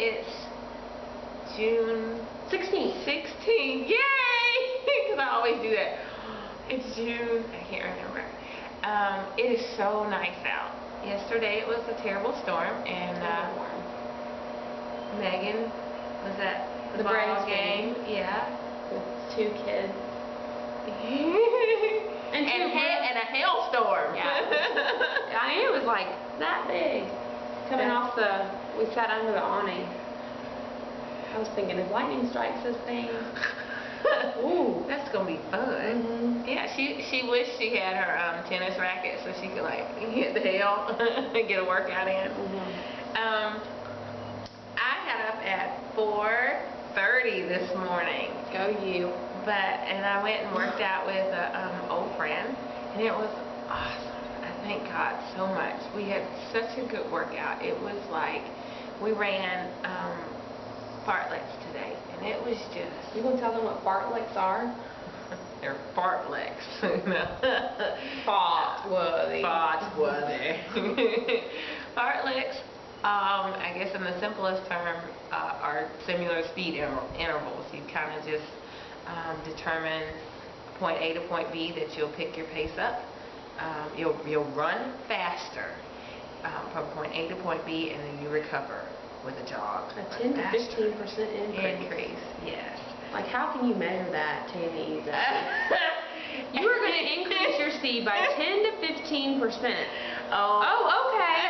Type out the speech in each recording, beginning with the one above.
it's June 16th. 16th. Yay! Because I always do that. It's June. I can't remember. It is so nice out. Yesterday it was a terrible storm, and Megan was at the ball game. Yeah. With 2 kids. and a hailstorm. Yeah. I mean, it was like that big. Coming off we sat under the awning. I was thinking, if lightning strikes this thing, ooh, that's gonna be fun. Yeah, she wished she had her tennis racket so she could like hit the hail and get a workout in. I got up at 4:30 this morning. Go you. And I went and worked out with an old friend, and it was awesome. I thank God so much. We had such a good workout. It was like we ran fartleks today, and it was just... You gonna tell them what fartleks are? They're fartleks. Fartworthy. Fartleks, I guess in the simplest term, are similar speed intervals. You kind of just determine point A to point B that you'll pick your pace up. You'll run faster from point A to point B, and then you recover with a jog. A 10 to 15% increase. Yes. Like, how can you measure that, Tammy? You are going to increase your speed by 10 to 15%. Oh, okay.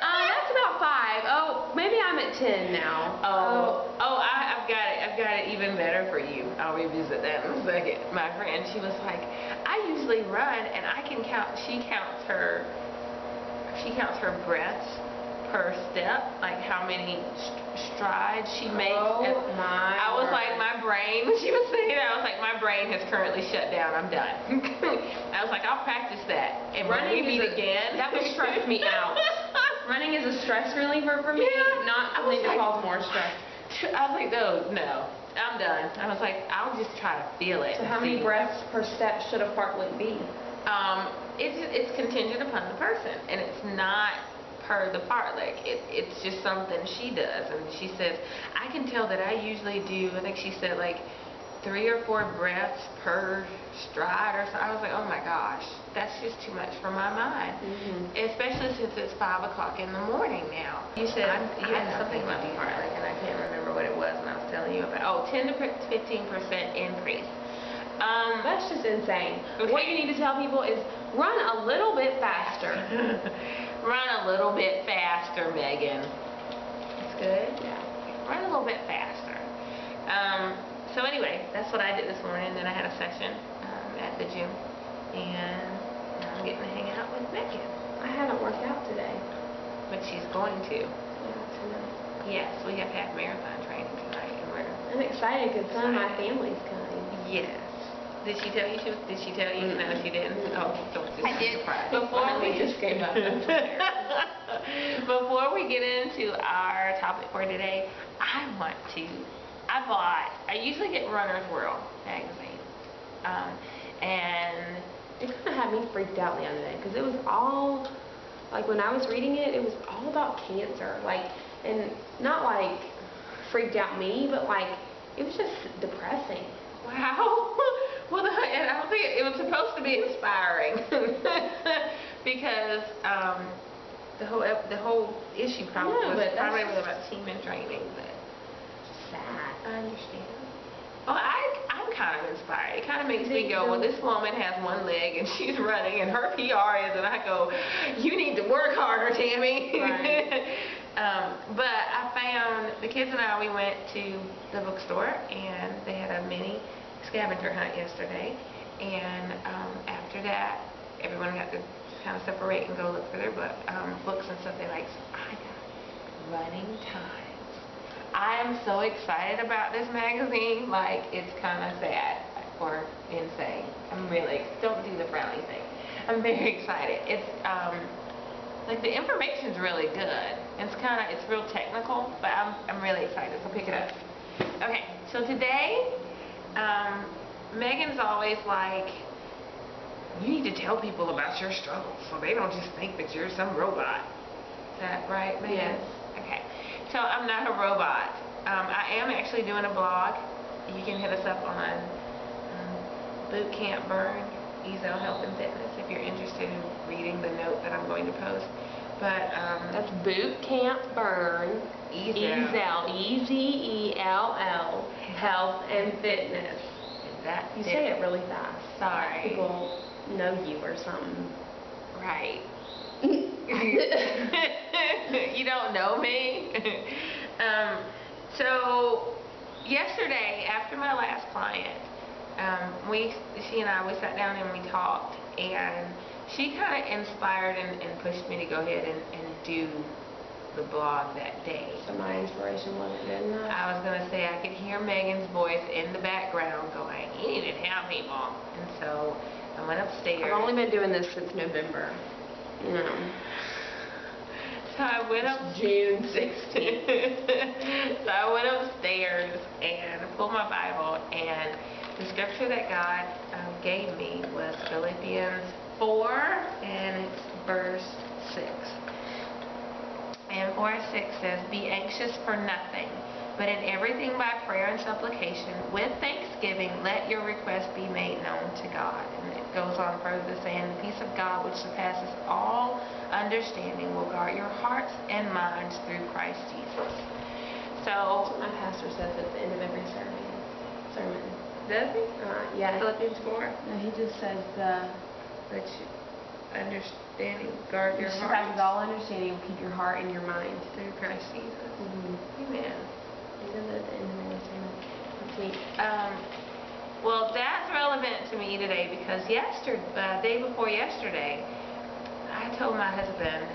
That's about 5. Oh, maybe I'm at 10 now. I've got it even better for you. I'll revisit that in a second. My friend, she was like, I usually run, and I can count. She counts her breaths per step, like how many strides she makes. I was like, my brain, when she was saying that, I was like, my brain has currently shut down. I'm done. I was like, I'll practice that. And running again. That would stress me out. Running is a stress reliever for me, not something to cause more stress. I was like, no, I'm done. I was like, I'll just try to feel it. So how many breaths per step should a fartlek be? It's contingent upon the person, and it's not per the fartlek. It's just something she does, and she says, I can tell that I usually do, I think she said like 3 or 4 breaths per stride or so. I was like, oh my gosh, that's just too much for my mind. Especially since it's 5 o'clock in the morning now. You said you had something about the fartlek, and I can't remember what it was when I was telling you about. 10 to 15% increase. That's just insane. Okay. What you need to tell people is run a little bit faster. Run a little bit faster, Megan. That's good? Yeah. Run a little bit faster. So anyway, that's what I did this morning. Then I had a session at the gym, and I'm getting to hang out with Megan. I haven't worked out today. But she's going to. Yeah, tonight. Yes, we have to have marathon training tonight. I'm excited because some of my family's coming. Yes. Did she tell you? Did she tell you? No, she didn't. Oh, don't just I did. Before we just came up. Before we get into our topic for today, I usually get Runner's World magazine, and it kind of had me freaked out the other day because it was all like, when I was reading it, it was all about cancer, like, and not like freaked out me, but like it was just depressing. Wow. Well, and I don't think it was supposed to be inspiring because the whole issue probably was about team and training, but sad. I understand. Well, I'm kind of inspired. It kind of makes me go, well, this woman has one leg and she's running, and her PR is, and I go, you need to work harder, Tammy. Right. But I found, the kids and I, we went to the bookstore, and they had a mini scavenger hunt yesterday, and after that, everyone got to kind of separate and go look for their books and stuff they like. So I got Running Times. I am so excited about this magazine, like, it's kind of sad or insane. I'm really, don't do the frowny thing. I'm very excited. It's like, the information's really good. It's real technical, but I'm really excited, so pick it up. Okay, so today, Megan's always like, you need to tell people about your struggles so they don't just think that you're some robot. Is that right, Megan? Yes. Okay. So I'm not a robot. I am actually doing a blog. You can hit us up on Boot Camp Burn, Ezel Health and Fitness, if you're interested in reading the note that I'm going to post. But that's Boot Camp Burn, Ezel, E-Z-E-L-L, Health and Fitness. You say it really fast. Sorry. People know you or something. Right. You don't know me? So yesterday, after my last client, she and I, we sat down and we talked, and she kind of inspired and pushed me to go ahead and do the blog that day. So my inspiration wasn't good enough? I was going to say, I could hear Megan's voice in the background going, you need to tell people. And so I went upstairs. I've only been doing this since November. You know. So I went up June 16th. So I went upstairs and pulled my Bible, and the scripture that God gave me was Philippians 4, and it's verse 6. And 4:6 says, "Be anxious for nothing, but in everything by prayer and supplication, with thanksgiving, let your requests be made known to God." And it goes on further saying, "The peace of God, which surpasses all understanding, will guard your hearts and minds through Christ Jesus." So that's what my pastor says at the end of every sermon. Does he? Yeah. Philippians 4? No, he just says That you understanding, guard your heart. Surpasses all understanding, will keep your heart and your mind through Christ Jesus. Amen. He says it at the end of every sermon. That's neat. Well, that's relevant to me today because day before yesterday, I told my husband I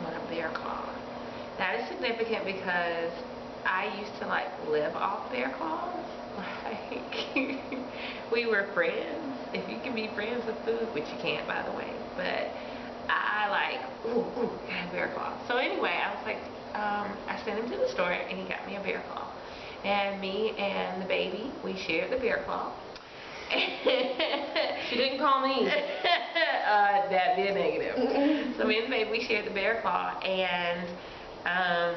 want a bear claw. That is significant because I used to live off bear claws. We were friends. If you can be friends with food, which you can't, by the way, but I got a bear claw. So anyway, I was I sent him to the store and he got me a bear claw. And me and the baby, we shared the bear claw. She didn't call me. That did negative. So me and the baby, we shared the bear claw, and I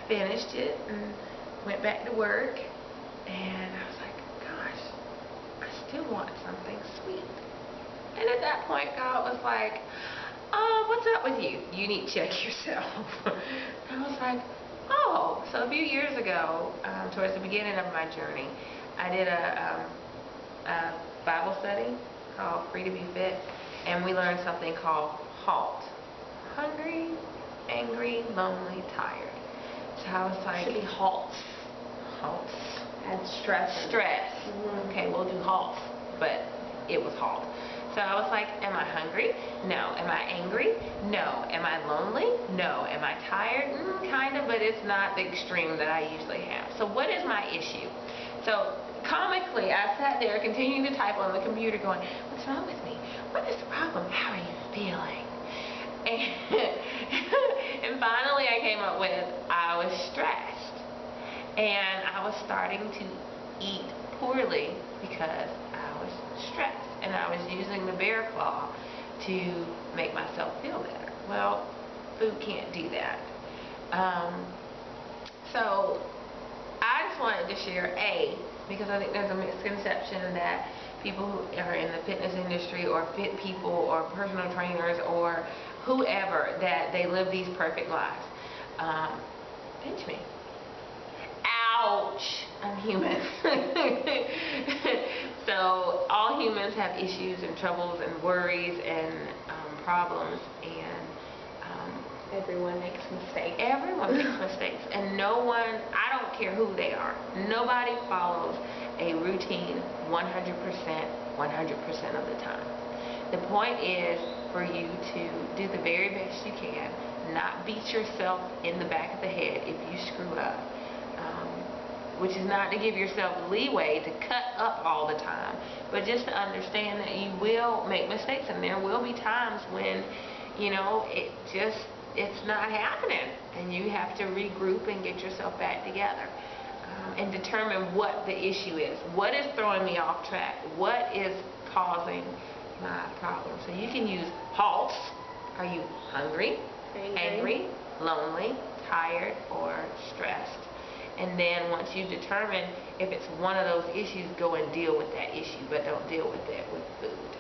finished it and went back to work, and I was like, gosh, I still want something sweet. And at that point, God was like, what's up with you? You need to check yourself. I was like, oh. So a few years ago, towards the beginning of my journey, I did a Bible study called Free to Be Fit, and we learned something called HALT. Hungry, angry, lonely, tired. So I was like, should be halts. Halts. Add stress. Stress. Okay, we'll do halts, but it was HALT. So I was like, am I hungry? No. Am I angry? No. Am I lonely? No. Am I tired? Kind of, but it's not the extreme that I usually have. So what is my issue? So comically, I sat there continuing to type on the computer going, what's wrong with me? What is the problem? How are you feeling? And finally I came up with, I was stressed. And I was starting to eat poorly because I was stressed. And I was using the bear claw to make myself feel better. Well, food can't do that. So I just wanted to share because I think there's a misconception that people who are in the fitness industry or fit people or personal trainers or whoever, that they live these perfect lives. Pinch me. Ouch! I'm human. So all humans have issues and troubles and worries and problems, and everyone makes mistakes. Everyone makes mistakes, and no one, I don't care who they are, nobody follows a routine 100% of the time. The point is for you to do the very best you can, not beat yourself in the back of the head if you screw up, which is not to give yourself leeway to cut up all the time, but just to understand that you will make mistakes, and there will be times when, it's not happening, and you have to regroup and get yourself back together, and determine what the issue is. What is throwing me off track? What is causing my problem? So you can use halts. Are you hungry, angry, lonely, tired or stressed. And then once you determine if it's one of those issues, go and deal with that issue, but don't deal with it with food.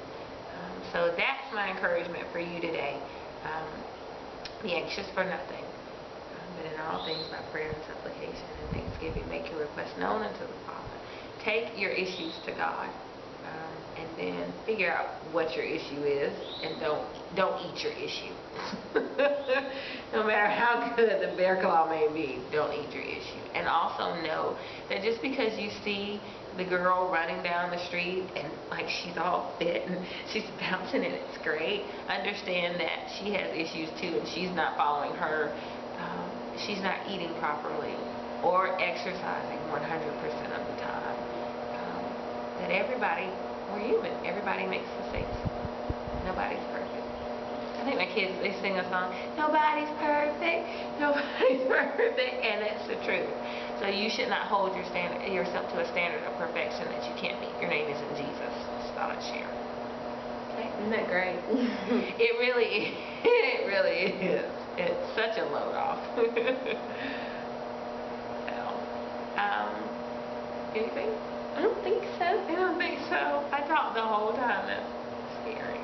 So that's my encouragement for you today. Be anxious for nothing, but in all things by prayer and supplication and thanksgiving, make your requests known unto the Father. Take your issues to God, and then figure out what your issue is, and don't eat your issue. No matter how good the bear claw may be, don't eat your issue. And also know that just because you see the girl running down the street and like she's all fit and she's bouncing and it's great, understand that she has issues too, and she's not following her, she's not eating properly or exercising 100% of the time. That everybody, we're human, everybody makes mistakes. Nobody's perfect. I think my kids, they sing a song, nobody's perfect, nobody's perfect, and it's the truth. So you should not hold yourself to a standard of perfection that you can't meet. Your name isn't Jesus. Just thought I'd share. Okay? Isn't that great? It really is. It's such a load off. Well, anything? I don't think so. I don't think so. I talked the whole time. That's scary.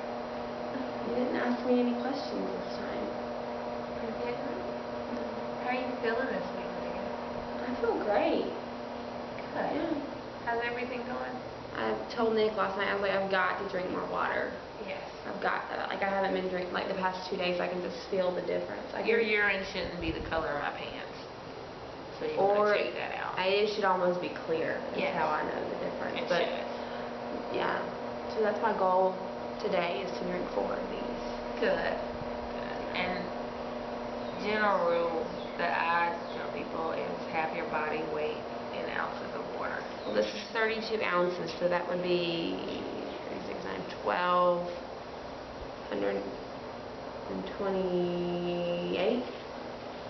You didn't ask me any questions this time. You didn't? How are you feeling this week, Megan? I feel great. Good. Yeah. How's everything going? I told Nick last night, I was like, I've got to drink more water. Yes. I've got to. Like, I haven't been drinking, like, the past 2 days, I can just feel the difference. Your urine shouldn't be the color of my pants. So you want to check that out. It should almost be clear. That's Yes. how I know the difference. It But, should. yeah. So that's my goal today, is to drink 4 of these. Good. And general rule that I tell people is half your body weight in ounces of water. Well, this is 32 ounces, so that would be 36, 9, 12, 128.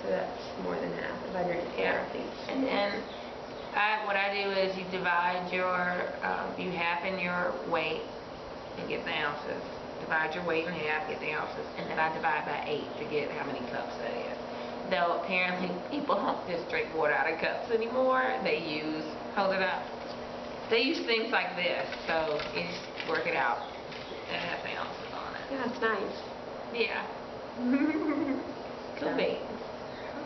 So that's more than half if I drink 4 of these. And then what I do is you divide you half in your weight and get the ounces. Divide your weight in half, get the ounces, and then I divide by 8 to get how many cups that is. Though apparently people don't just drink water out of cups anymore. They use, hold it up, they use things like this. So you just work it out. It has ounces on it. Yeah, it's nice. Yeah. Could be.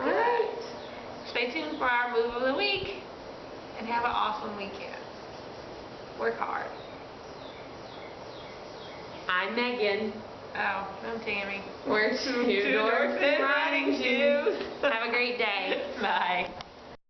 All right. Stay tuned for our move of the week and have an awesome weekend. Work hard. I'm Megan. Oh, I'm Tammy. We're two dorks in riding shoes. Have a great day.